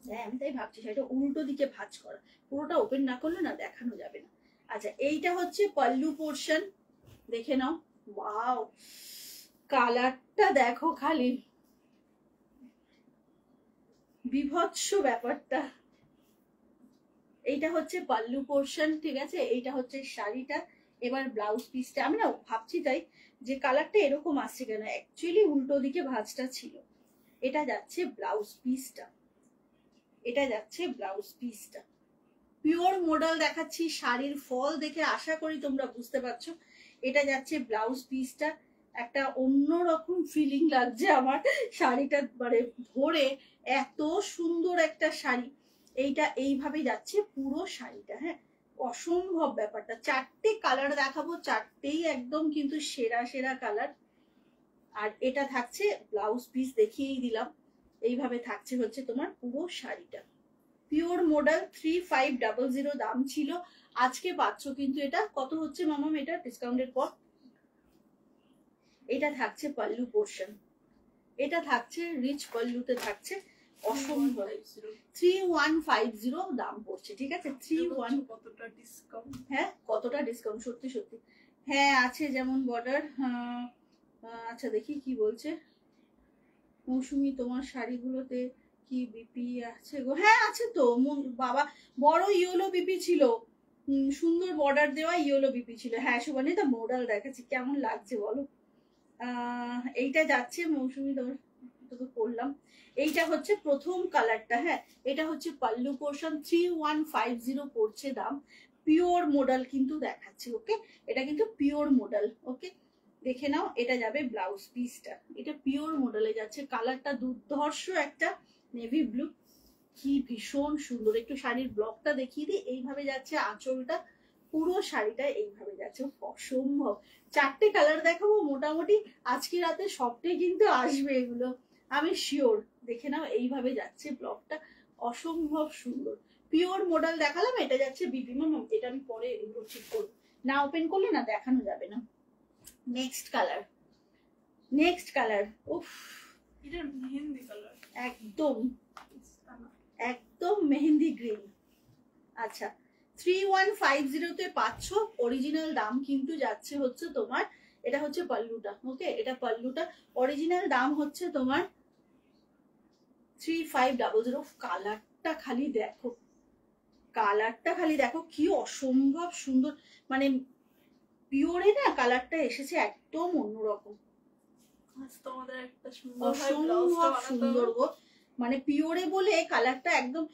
হ্যাঁ আমি তাই ভাবছি শাড়িটা উল্টো দিকে ভাঁজ করা, পুরোটা ওপেন না করলে না দেখানো যাবে না। আচ্ছা, এইটা হচ্ছে পল্লু পোর্শন, দেখে নাও। ওয়াও, কালারটা দেখো খালি, বিভৎস ব্যাপারটা। এইটা হচ্ছে পল্লু পোর্শন, ঠিক আছে, এইটা হচ্ছে শাড়িটা। এবার ব্লাউজ পিসটা, আমি না ভাবছি তাই যে কালারটা এরকম আসছে কেন, অ্যাকচুয়ালি উল্টো দিকে ভাঁজটা ছিল। এটা যাচ্ছে ব্লাউজ পিসটা, এটা যাচ্ছে ব্লাউজ পিসটা, পিওর মডেল দেখাচ্ছি, শাড়ির ফল দেখে আশা করি তোমরা বুঝতে পারছো। এটা যাচ্ছে ব্লাউজ পিসটা, একটা অন্যরকম ফিলিং লাগছে আমার শাড়িটা মানে ধরে, এত সুন্দর একটা শাড়ি। এইটা এইভাবে যাচ্ছে পুরো শাড়িটা, হ্যাঁ অসম্ভব ব্যাপারটা। চারটে কালার দেখাবো, চারটেই একদম কিন্তু সেরা সেরা কালার। আর এটা থাকছে ব্লাউজ পিস, দেখিয়েই দিলাম, এইভাবে থাকছে হচ্ছে তোমার পুরো শাড়িটা। পিওর মডেল 3500 দাম ছিল, আজকে পাচ্ছ কিন্তু এটা কত হচ্ছে মামাম, এটা ডিসকাউন্টের পর। এটা থাকছে পল্লু পোর্শন, এটা থাকছে রিচ পল্লুতে থাকছে, অসম্ভব 3150 দাম পড়ছে, ঠিক আছে 31। কতটা ডিসকাউন্ট, হ্যাঁ কতটা ডিসকাউন্ট, সত্যি সত্যি হ্যাঁ আছে, যেমন বর্ডার। আচ্ছা দেখি কি বলছে, মৌসুমি তোমার শাড়িগুলোতে কি বিপি আছে গো? হ্যাঁ আছে তো, বাবা বড় ইয়েলো বিপি ছিল, সুন্দর বর্ডার দেওয়া ইয়েলো বিপি ছিল। হ্যাঁ শুভানি তো মডেল দেখাচ্ছি, কেমন লাগছে বলো? এইটা যাচ্ছে মৌসুমি, তোমার তোকে করলাম। এইটা হচ্ছে প্রথম কালারটা। হ্যাঁ এটা হচ্ছে পাল্লু পোর্শন, 3150 পড়ছে দাম। পিওর মডেল কিন্তু দেখাচ্ছি, ওকে? এটা কিন্তু পিওর মডেল, ওকে? দেখে নাও। এটা যাবে ব্লাউজ পিসটা, এটা পিওর মডেলে যাচ্ছে। কালারটা দুর্ধর্ষ একটা নেভি ব্লু, কি ভীষণ সুন্দর। একটু শাড়ির ব্লকটা দেখিয়ে দিই। এইভাবে যাচ্ছে আঁচলটা, পুরো শাড়িটা এইভাবে যাচ্ছে, অসম্ভব। 4টে কালার দেখাবো মোটামুটি আজকে রাতে, সবটাই কিন্তু আসবে এগুলো, আমি শিওর। দেখে নাও, এইভাবে যাচ্ছে ব্লকটা, অসম্ভব সুন্দর। পিওর মডেল দেখালাম, এটা যাচ্ছে বিপি। এটা আমি পরে এগুলো ঠিক করবো, না ওপেন করলে না দেখানো যাবে না। নেক্সট কালার, নেক্সট কালার, উফ এটা মেহেন্দি কালার, একদম একদম মেহেন্দি গ্রিন। আচ্ছা 3150 তে পাচ্ছ। অরিজিনাল দাম কিন্তু যাচ্ছে হচ্ছে তোমার, এটা হচ্ছে পাল্লুটা, ওকে? এটা পাল্লুটা, অরিজিনাল দাম হচ্ছে তোমার 3500। কালারটা খালি দেখো, কালারটা খালি দেখো, কি অসম্ভব সুন্দর। মানে পিওরে না কালারটা এসেছে একদম অন্যরকম, আজ তোমাদের একটা সুন্দর অসম্ভব সুন্দর গো। মানে পিওরে বলে কালারটা একদম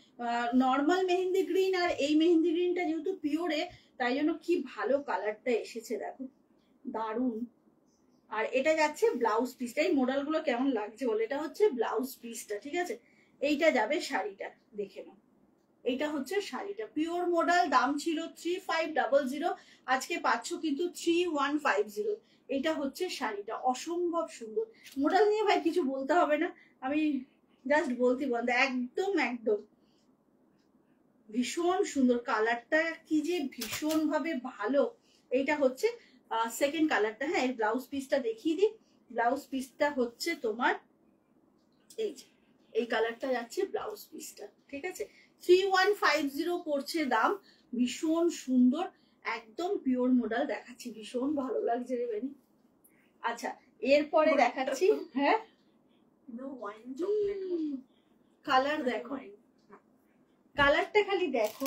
নর্মাল মেহেন্দি গ্রিন, আর এই মেহেন্দি গ্রিনটা যেহেতু পিওরে, তাই জন্য কি ভালো কালারটা এসেছে দেখো, দারুণ। আর এটা যাচ্ছে ব্লাউজ পিসটা। এই মডেল গুলো কেমন লাগছে বলে? এটা হচ্ছে ব্লাউজ পিসটা, ঠিক আছে? এইটা যাবে শাড়িটা, দেখে নাও। এইটা হচ্ছে শাড়িটা, পিওর মডেল। দাম ছিল 3500, আজকে পাচ্ছ কিন্তু 3150। এটা হচ্ছে শাড়িটা, অসম্ভব সুন্দর। মডেল নিয়ে ভাই কিছু বলতে হবে না, আমি জাস্ট বলতে বন্ধ, একদম একদম ভীষণ সুন্দর। কালারটা কি যে ভীষণ ভাবে ভালো। এইটা হচ্ছে সেকেন্ড কালারটা। হ্যাঁ এর ব্লাউজ পিসটা দেখিয়ে দিই। ব্লাউজ পিসটা হচ্ছে তোমার এই যে, এই কালারটা যাচ্ছে ব্লাউজ পিসটা, ঠিক আছে? 3150 পড়ছে দাম, ভীষণ সুন্দর, একদম পিওর মডেল দেখাচ্ছি, ভীষণ ভালো লাগছে রে বেনি। আচ্ছা এরপরে দেখাচ্ছি। হ্যাঁ কালার দেখো, কালারটা খালি দেখো,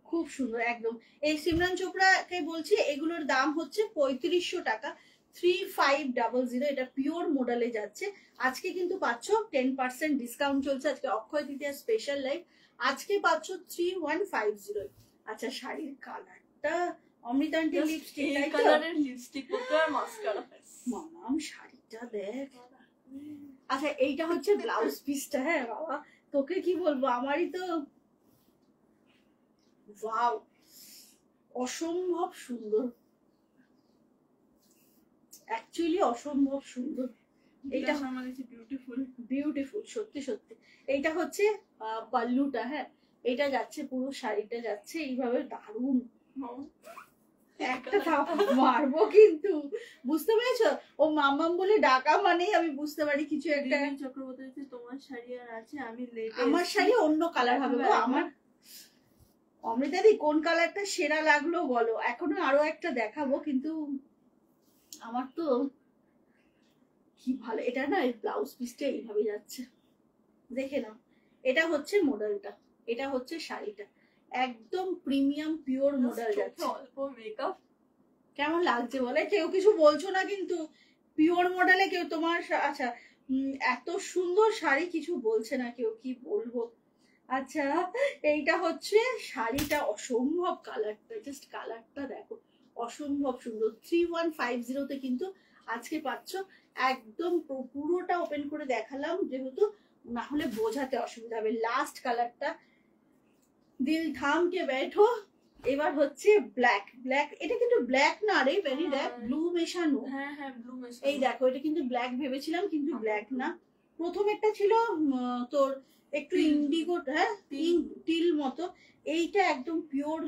খুব সুন্দর একদম। এই সিমরান চোপড়াকে বলছি, এগুলোর দাম হচ্ছে 3500 টাকা, 3500। এটা পিওর মডেলে যাচ্ছে। আজকে কিন্তু পাচ্ছ 10% ডিসকাউন্ট চলছে, আজকে অক্ষয় তৃতীয়া স্পেশাল লাইভ, আজকে পাচ্ছ 3150। আচ্ছা শাড়ির কালারটা, অমৃতা আন্টি লিপস্টিক, এই কালারের লিপস্টিক পরতে আর মাস্কারা ফেস। মামাম শাড়িটা দেখ। আচ্ছা এইটা হচ্ছে ব্লাউজ পিসটা। হ্যাঁ বাবা তোকে কি বলবো, আমারই তো ওয়াও, অসম্ভব সুন্দর, অ্যাকচুয়ালি অসম্ভব সুন্দর। এটা আমার কাছে বিউটিফুল, বিউটিফুল সত্যি সত্যি। এইটা হচ্ছে পাল্লুটা। হ্যাঁ এটা যাচ্ছে, পুরো শাড়িটা যাচ্ছে এইভাবে, দারুণ। একটা মারবো কিন্তু, বুঝতে পেরেছো? ও মামাম বলে ডাকা মানেই আমি বুঝতে পারি কিছু একটা। চক্রবর্তী তোমার শাড়ি আর আছে, আমি আমার শাড়ি অন্য কালার হবে গো। আমার অমৃতাদি কোন কালারটা সেরা লাগলো বলো? এখনো আরো একটা দেখাবো, কিন্তু আমার তো কি ভালো। এটা না এই ব্লাউজ পিসটা এইভাবে যাচ্ছে, দেখে নাও। এটা হচ্ছে মডেলটা, এটা হচ্ছে শাড়িটা, একদম প্রিমিয়াম পিওর মডেল যাচ্ছে। অল্প মেকআপ, কেমন লাগছে বলে? কেউ কিছু বলছো না কিন্তু, পিওর মডেলে কেউ তোমার আচ্ছা এত সুন্দর শাড়ি কিছু বলছে না কেউ, কি বলবো। আচ্ছা এইটা হচ্ছে শাড়িটা, অসম্ভব কালারটা, জাস্ট কালারটা দেখো, অসম্ভব সুন্দর। 3150 তে কিন্তু আজকে পাচ্ছ। একদম পুরোটা ওপেন করে দেখালাম যেহেতু, না হলে বোঝাতে অসুবিধা হবে। লাস্ট কালারটা, দিল থাম কে बैठो। এবার হচ্ছে ব্ল্যাক। ব্ল্যাক এটা কিন্তু ব্ল্যাক না রে বেরি, দেখ ব্লু মেশানো। হ্যাঁ হ্যাঁ ব্লু মেশানো। এই দেখো এটা কিন্তু ব্ল্যাক ভেবেছিলাম, কিন্তু ব্ল্যাক না। প্রথম একটা ছিল তোর একটু ইন্ডিগো, হ্যাঁ টিল মতো। এইটা একদম পিওর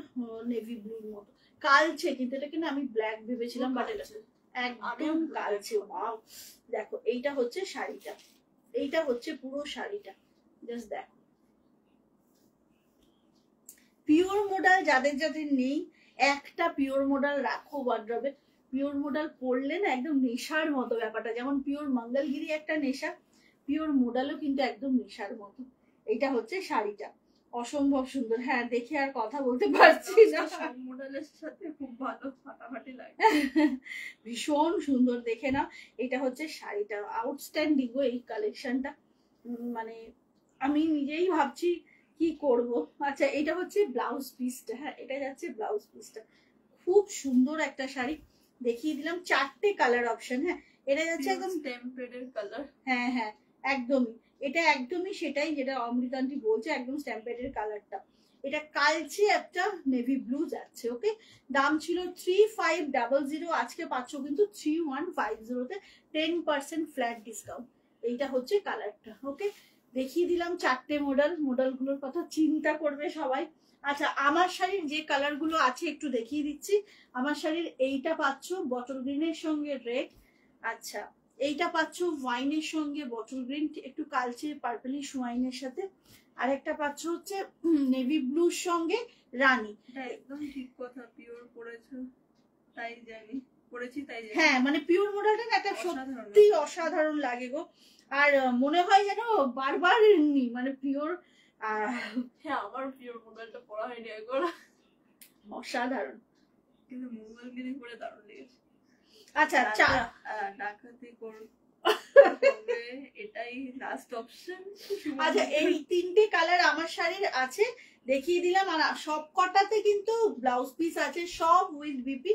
নেভি ব্লুর মতো, কালচে, কিন্তু এটা কিন্তু আমি ব্ল্যাক ভেবেছিলাম, বাট এটা একদম কালচে। ওয়াও দেখো, এইটা হচ্ছে শাড়িটা, এইটা হচ্ছে পুরো শাড়িটা, জাস্ট দেখো। পিওর মডেল যাদের যাদের নেই, একটা পিওর মডেল রাখো ওয়ার্ড্রবে, পিওর মোডাল পরলে না একদম নেশার মতো ব্যাপারটা, যেমন পিওর মঙ্গলগিরি একটা নেশা, পিওর মোডালও কিন্তু একদম নেশার মতো। এইটা হচ্ছে শাড়িটা, অসম্ভব সুন্দর। হ্যাঁ, দেখে আর কথা বলতে পারছি না। সব মডেলের সাথে খুব ভালো ফাটাফাটি লাগে। ভীষণ সুন্দর দেখে না। এটা হচ্ছে শাড়িটা, আউটস্ট্যান্ডিং গো এই কালেকশনটা। মানে আমি নিজেই ভাবছি কি করব। আচ্ছা, এটা হচ্ছে ব্লাউজ পিসটা। হ্যাঁ, এটা যাচ্ছে ব্লাউজ পিসটা, খুব সুন্দর একটা শাড়ি দেখিয়ে দিলাম। 4টে কালার অপশন। হ্যাঁ, এটা যাচ্ছে একদম টেম্পেডের কালার। হ্যাঁ হ্যাঁ, একদমই এটা একদমই সেটাই যেটা অমৃতান্তি বলছে, একদম স্ট্যাম্পেডের কালারটা। এটা কালচে একটা নেভি ব্লু যাচ্ছে। ওকে, দাম ছিল 3500, আজকে পাচ্ছ কিন্তু 3150-তে 10% ফ্ল্যাট ডিসকাউন্ট। এইটা হচ্ছে কালারটা। ওকে, দেখিয়ে দিলাম 4টে মডেলগুলোর কথা চিন্তা করবে সবাই। আচ্ছা, আমার শাড়ির যে কালারগুলো আছে একটু দেখিয়ে দিচ্ছি। আমার শাড়ির এইটা পাচ্ছ বটল গ্রিনের সঙ্গে রেড। আচ্ছা, এইটা পাচ্ছ ওয়াইনের সঙ্গে বটল গ্রিন, একটু কালচে পার্পলিশ ওয়াইনের সাথে। আর একটা পাচ্ছ হচ্ছে নেভি ব্লুর সঙ্গে রানী। একদম ঠিক কথা, পিওর পরেছো তাই জানি, পরেছি তাই জানি। হ্যাঁ, মানে পিওর মডেলটা একটা সত্যি অসাধারণ লাগে গো। আর মনে হয় যেন বারবার নি, মানে পিওর। হ্যাঁ, আমার পিওর মডেলটা পরা হয়নি একবার, অসাধারণ। কিন্তু মঙ্গলগিরি পরে দারুণ লেগেছে। আচ্ছা, ডাকাতি করবে এটাই লাস্ট অপশন। আচ্ছা, এই 3টে কালার আমার শাড়ির আছে, দেখিয়ে দিলাম। আর সব কটাতে কিন্তু ব্লাউজ পিস আছে, সব উইথ বিপি।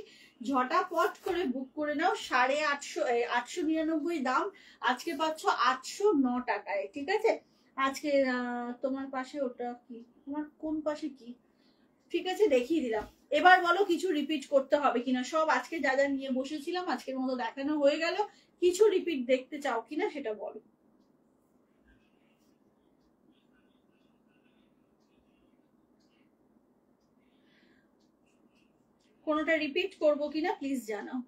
ঝটাপট করে বুক করে নাও। 899 দাম, আজকে পাচ্ছ 809 টাকায়। ঠিক আছে, আজকে তোমার পাশে ওটা কি, তোমার কোন পাশে কি, ঠিক আছে দেখিয়ে দিলাম। এবার বলো কিছু রিপিট করতে হবে কিনা। সব আজকে যা যা নিয়ে বসেছিলাম আজকের মতো দেখানো হয়ে গেল, কিছু রিপিট দেখতে চাও কিনা সেটা বলো। কোনোটা রিপিট করবো কিনা প্লিজ জানাও।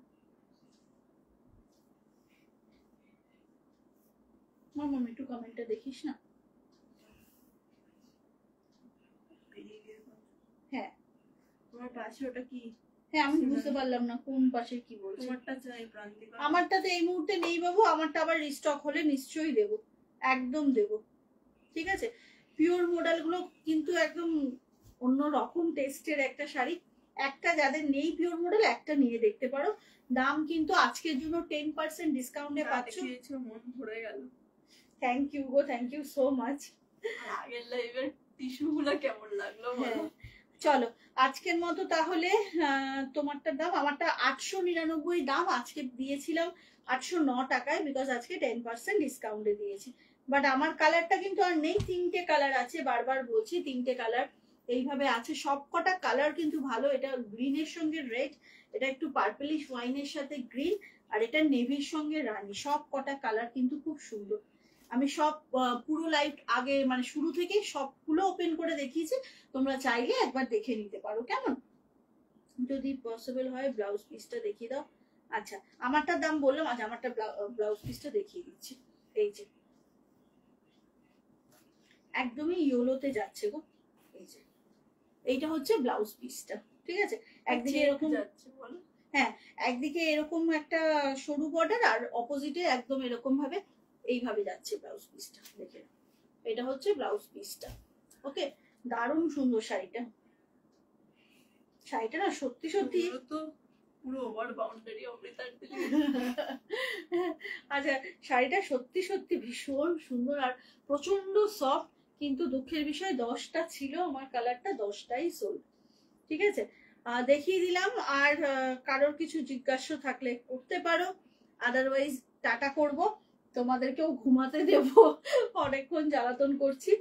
মাম্মাম একটু কমেন্টটা দেখিস না। হ্যাঁ, তোমার পাশে ওটা কি? হ্যাঁ, আমি বুঝতে পারলাম না কোন পাশে কি বলছো। তোমারটা চাই প্রান্তিকা। আমারটা তো এই মুহূর্তে নেই বাবু, আমারটা আবার রিস্টক হলে নিশ্চয়ই দেবো, একদম দেবো। ঠিক আছে, পিওর মডেল গুলো কিন্তু একদম অন্য রকম টেস্টের একটা শাড়ি। একটা যাদের নেই পিওর মডেল, একটা নিয়ে দেখতে পারো। দাম কিন্তু আজকের জন্য 10% ডিসকাউন্টে পাচ্ছ। মন ভরে গেল। থ্যাংক ইউ গো, থ্যাংক ইউ সো মাচ। আগের লাইভের টিস্যু গুলো কেমন লাগলো বলো। চলো, আজকের মতো তাহলে তোমারটা দাম, আমারটা 899 দাম, আজকে দিয়েছিলাম 809 টাকায়, বিকজ আজকে 10% ডিসকাউন্টে দিয়েছি। বাট আমার কালারটা কিন্তু আর নেই, 3টে কালার আছে, বারবার বলছি 3টে কালার এইভাবে আছে। সব কটা কালার কিন্তু ভালো। এটা গ্রিনের সঙ্গে রেড, এটা একটু পার্পলিশ ওয়াইনের সাথে গ্রিন, আর এটা নেভির সঙ্গে রানী। সব কটা কালার কিন্তু খুব সুন্দর। আমি সব পুরো লাইভ আগে মানে শুরু থেকে সবগুলো ওপেন করে দেখিয়েছি, তোমরা চাইলে একবার দেখে নিতে পারো। কেমন, যদি পসিবল হয় ব্লাউজ পিসটা দেখিয়ে দাও। আচ্ছা, আমারটার দাম বললাম। আচ্ছা, আমারটা ব্লাউজ পিসটা দেখিয়ে দিচ্ছি। এই যে একদমই ইয়েলোতে যাচ্ছে গো, এই যে এইটা হচ্ছে ব্লাউজ পিসটা। ঠিক আছে, একদিকে এরকম যাচ্ছে বলো। হ্যাঁ, একদিকে এরকম একটা সরু বর্ডার, আর অপোজিটে একদম এরকম ভাবে এইভাবে যাচ্ছে ব্লাউজ পিসটা। দেখে নাও, এটা হচ্ছে ব্লাউজ পিসটা। ওকে, দারুণ সুন্দর শাড়িটা। শাড়িটা না সত্যি সত্যি তো পুরো ওভার বাউন্ডারি অমৃতান্তি। আচ্ছা, শাড়িটা সত্যি সত্যি ভীষণ সুন্দর আর প্রচন্ড সফট। কিন্তু দুঃখের বিষয় 10টা ছিল আমার কালারটা, 10টাই সোল্ড। ঠিক আছে, দেখিয়ে দিলাম। আর কারোর কিছু জিজ্ঞাসা থাকলে করতে পারো, আদারওয়াইজ টাটা করব, তোমাদেরকেও ঘুমাতে দেব, অনেকক্ষণ জ্বালাতন করছি।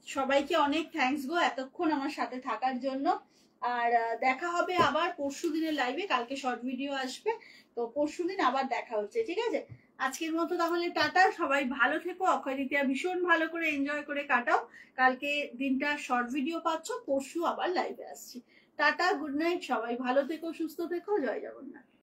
সবাইকে অনেক থ্যাঙ্কস গো এতক্ষণ আমার সাথে থাকার জন্য। আর দেখা হবে আবার পরশুদিনের লাইভে, কালকে শর্ট ভিডিও আসবে, তো পরশুদিন আবার দেখা হচ্ছে। ঠিক আছে, আজকের মতো তাহলে টাটা, সবাই ভালো থেকো। অক্ষয় তৃতীয়া ভীষণ ভালো করে এনজয় করে কাটাও। কালকে দিনটা শর্ট ভিডিও পাচ্ছ, পরশু আবার লাইভে আসছি। টাটা, গুড নাইট, সবাই ভালো থেকো, সুস্থ থেকো, জয় জগন্নাথ।